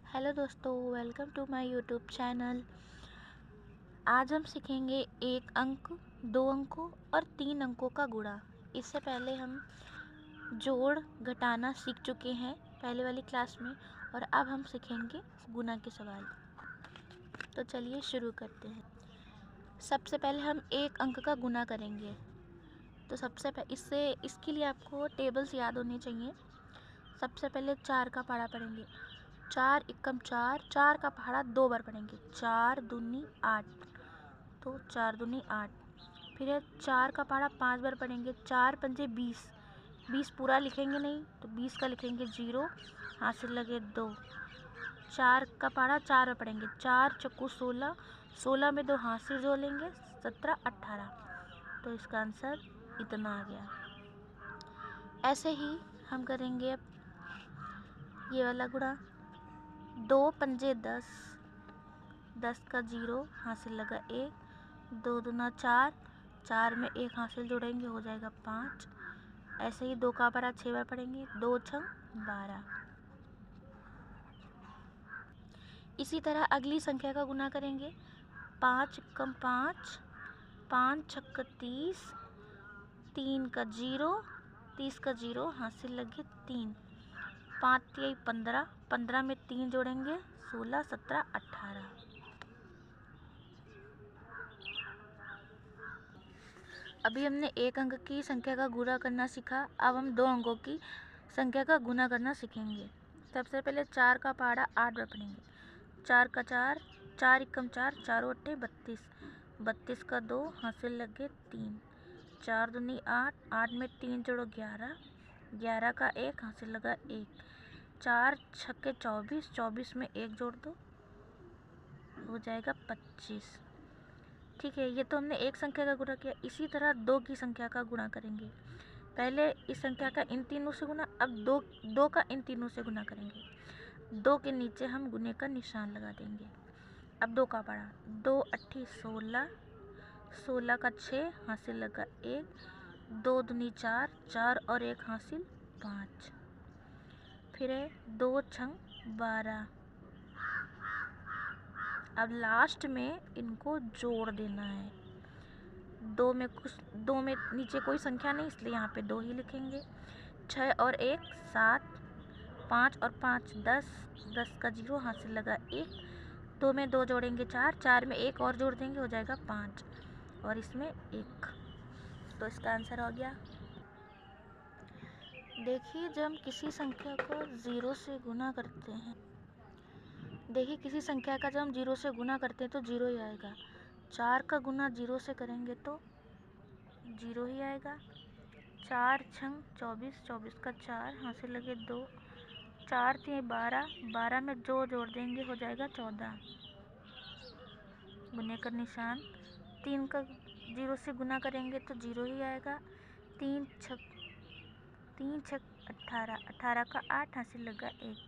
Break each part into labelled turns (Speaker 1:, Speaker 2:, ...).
Speaker 1: Hello दोस्तों, welcome to my YouTube channel. आज हम सीखेंगे एक अंक, दो अंकों और तीन अंकों का गुणा। इससे पहले हम जोड़ घटाना सीख चुके हैं पहले वाली क्लास में, और अब हम सीखेंगे गुणा के सवाल। तो चलिए शुरू करते हैं। सबसे पहले हम एक अंक का गुणा करेंगे। तो इसके लिए आपको टेबल्स याद होने चाहिए। सबसे पहले 4 का पहाड़ा पढ़ेंगे। 4 एकम 4, 4 का पहाड़ा 2 बार पढ़ेंगे। 4 दूनी 8, तो 4 दूनी 8। फिर है 4 का पहाड़ा 5 बार पढ़ेंगे। 4 पंजे 20, 20 पूरा लिखेंगे नहीं तो 20 का लिखेंगे 0, हासिल लगे 2। 4 का पहाड़ा 4 बार पढ़ेंगे। 4 चक्कू 16, 16 में 2 हासिल जोड़ लेंगे, 17 18। तो इसका आंसर इतना आ गया। ऐसे ही हम करेंगे अब ये वाला गुणा। 2 पंजे 10, 10 का 0, हासिल लगा 1। 2 दूना 4, 4 में 1 हासिल जोड़ेंगे, हो जाएगा 5। ऐसे ही 2 का पहाड़ा 6 बार पढ़ेंगे। 2 छंग 12। इसी तरह अगली संख्या का गुना करेंगे। 5 कम 5, 5 छक्का 30, 3 का 0, 30 का 0, हासिल लगे 3। 5 3 15, 15 में 3 जोड़ेंगे, 16 17 18। अभी हमने एक अंक की संख्या का गुणा करना सीखा। अब हम 2 अंकों की संख्या का गुणा करना सीखेंगे। सबसे पहले 4 का पहाड़ा 8 बार पढ़ेंगे। 4 का 4, 4 एकम 4, 4 अट्ठे 32, 32 का 2, हासिल लगे 3। 4 दूनी 8, 8 में 3 जोड़ो 11, 11 का 1, हासिल लगा 1। 4 छक्के 24, 24 में 1 जोड़ दो, हो जाएगा 25। ठीक है, ये तो हमने एक संख्या का गुणा किया। इसी तरह 2 की संख्या का गुणा करेंगे। पहले इस संख्या का इन तीनों से गुणा, अब दो का इन तीनों से गुणा करेंगे। 2 के नीचे हम गुने का निशान लगा देंगे। अब 2 का पहाड़ा 2 अट्ठी 16, 16 का 6, हासिल लगा 1। 2 दूनी 4, 4 और 1 हासिल 5। फिर है 2 छंग 12। अब लास्ट में इनको जोड़ देना है। 2 में नीचे कोई संख्या नहीं, इसलिए यहाँ पे 2 ही लिखेंगे। 6 और 1 7, 5 और 5 10, 10 का 0, हासिल लगा 1। 2 में 2 जोड़ेंगे 4, 4 में 1 और जोड़ देंगे, हो जाएगा 5, और इसमें 1। तो इसका आंसर हो गया। देखिए, जब हम किसी संख्या को 0 से गुना करते हैं, देखिए किसी संख्या का जब हम 0 से गुना करते हैं तो 0 ही आएगा। 4 का गुना 0 से करेंगे तो 0 ही आएगा। 4 छंग 24, 24 का 4, हासिल लगे 2। 4 3 12, 12 में 2 जोड़ देंगे, हो जाएगा 14। गुने का निशान। 3 का 0 से गुना करेंगे तो 0 ही आएगा। 3 छक 18, 18 का 8, हासिल लगा 1।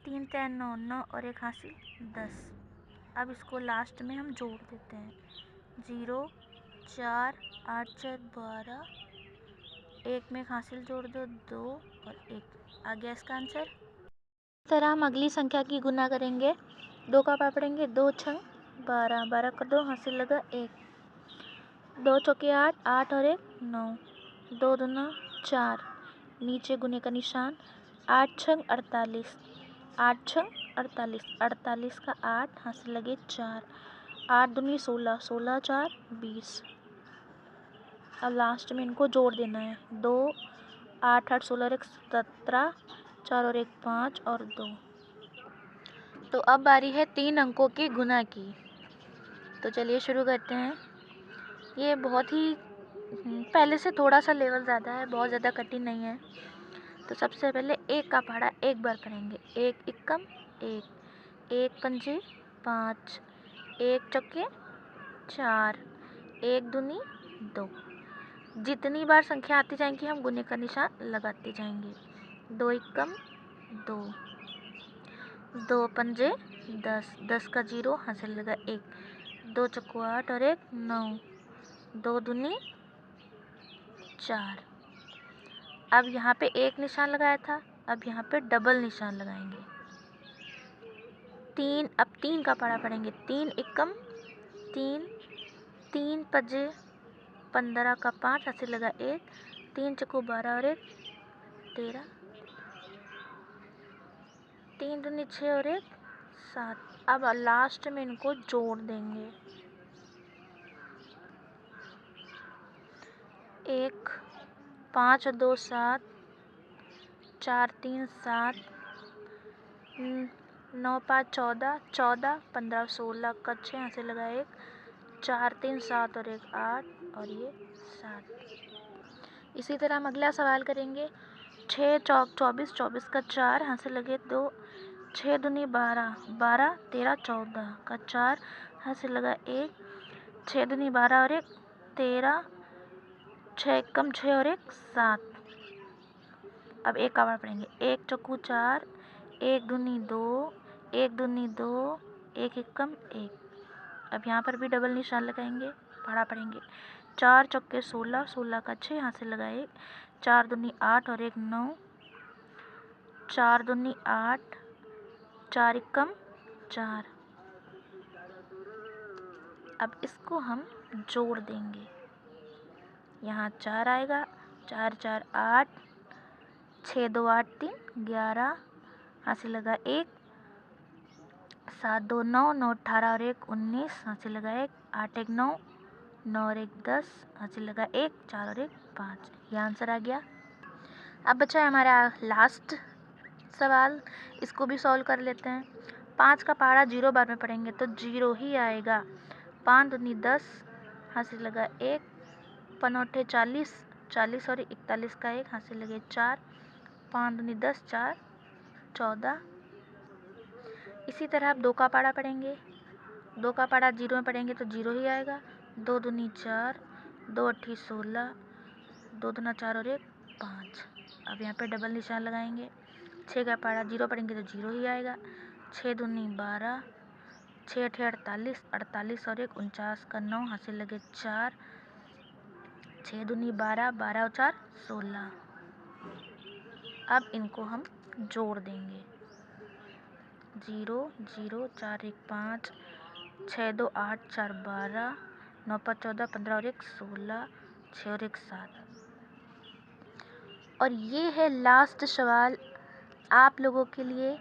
Speaker 1: 3 3 9, 9 और 1 हासिल 10। अब इसको लास्ट में हम जोड़ देते हैं। 0 4 8 4 12, 1 में हासिल जोड़ दो 2 और 1, आ गया इसका आंसर। इस तरह हम अगली संख्या की गुना करेंगे। 2 का पहाड़ा पढ़ेंगे। 2 छंग 12, 12 का 2, हासिल लगा 1। 2 चौके 8, 8 और 1 9, 2 दूना 4, नीचे गुने का निशान। 8 छंग 48, 8 छंग 48, 48 का 8, हासिल लगे 4। 8 दूनी 16, 16 4 20। अब लास्ट में इनको जोड़ देना है। 2 8 8 16 और 1 17, 4 और 1 5 और 2। तो अब बारी है 3 अंकों के गुना की। तो चलिए शुरू करते हैं। ये बहुत ही पहले से थोड़ा सा लेवल ज़्यादा है, बहुत ज़्यादा कठिन नहीं है। तो सबसे पहले 1 का पहाड़ा 1 बार पढ़ेंगे। 1 एकम 1, 1 पंजे 5, 1 चौके 4, 1 दूनी 2। जितनी बार संख्या आती जाएंगी हम गुने का निशान लगाते जाएंगे। 2 एकम 2, 2 पंजे 10, 10 का 0, हासिल लगा 1। 2 चक्कू 8 और 1 9, 2 दूनी 4। अब यहाँ पे एक निशान लगाया था, अब यहाँ पे डबल निशान लगाएंगे। 3, अब 3 का पारा पढ़ेंगे। 3 एकम 3, 3 पजे 15 का 5, हाथ से लगा 1, 3 चक्कू 12 और 1 13, 3 दूनी 6 और 1 7। अब लास्ट में इनको जोड़ देंगे। 1 5 और 2 7, 4 3 7, 9 5 14, 14 15 16 का 6, यहाँ से लगा 1, 4 3 7 और 1 8 और ये 7। इसी तरह हम अगला सवाल करेंगे। 6 चौक 24, 24 का 4, यहाँ से लगे 2, 6 दूनी 12, 12 13 14 का 4, यहाँ से लगा 1, 6 दूनी 12 और 1 13, 6 कम 6 और 1 7। अब एक का बार पढ़ेंगे। 1 चौकू 4, 1 दूनी 2, 1 दूनी 2, 1 एकम 1। अब यहाँ पर भी डबल निशान लगाएंगे, पढ़ा पढ़ेंगे। 4 चौके 16, 16 का 6, यहाँ से लगा 1, 4 दूनी 8 और 1 9, 4 दूनी 8, 4 एकम 4। अब इसको हम जोड़ देंगे। यहाँ 4 आएगा, 4 4 8, 6 2 8 3 11, यहाँ से लगा 1, 7 2 9, 9 18 और 1 19, यहाँ से लगा 1, 8 1 9, 9 और 1 10, यहाँ से लगा 1, 4 और 1 5। ये आंसर आ गया। अब बचा है हमारा लास्ट सवाल, इसको भी सॉल्व कर लेते हैं। 5 का पहाड़ा 0 बार में पढ़ेंगे तो 0 ही आएगा। 5 दूनी 10, यहाँ से लगा 1, 5 40, 40 और 41 का 1, यहाँ से लगे 4, 5 दूनी 10 4 14। इसी तरह आप 2 का पाड़ा पढ़ेंगे। 2 का पाड़ा 0 में पढ़ेंगे तो 0 ही आएगा। 2 दूनी 4, 2 अट्ठी 16, 2 दूना 4 और 1 5। अब यहाँ पे डबल निशान लगाएंगे। 6 का पाड़ा 0 पढ़ेंगे तो 0 ही आएगा। 6 दूनी 12, 6 अट्ठी 48, 48 और 1 49 का 9, यहाँ से लगे 4, 6 दूनी 12, 12 और 4 16। अब इनको हम जोड़ देंगे। 0 0 4 1 5, 6 2 8 4 12, 9 5 14 15 और 1 16, 6 और 1 7। और ये है लास्ट सवाल आप लोगों के लिए।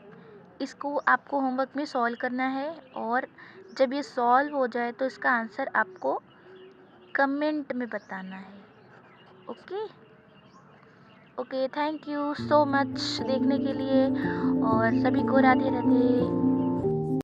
Speaker 1: इसको आपको होमवर्क में सॉल्व करना है और जब ये सॉल्व हो जाए तो इसका आंसर आपको कमेंट में बताना है। Okay okay, thank you so much देखने के लिए और सभी को राधे राधे।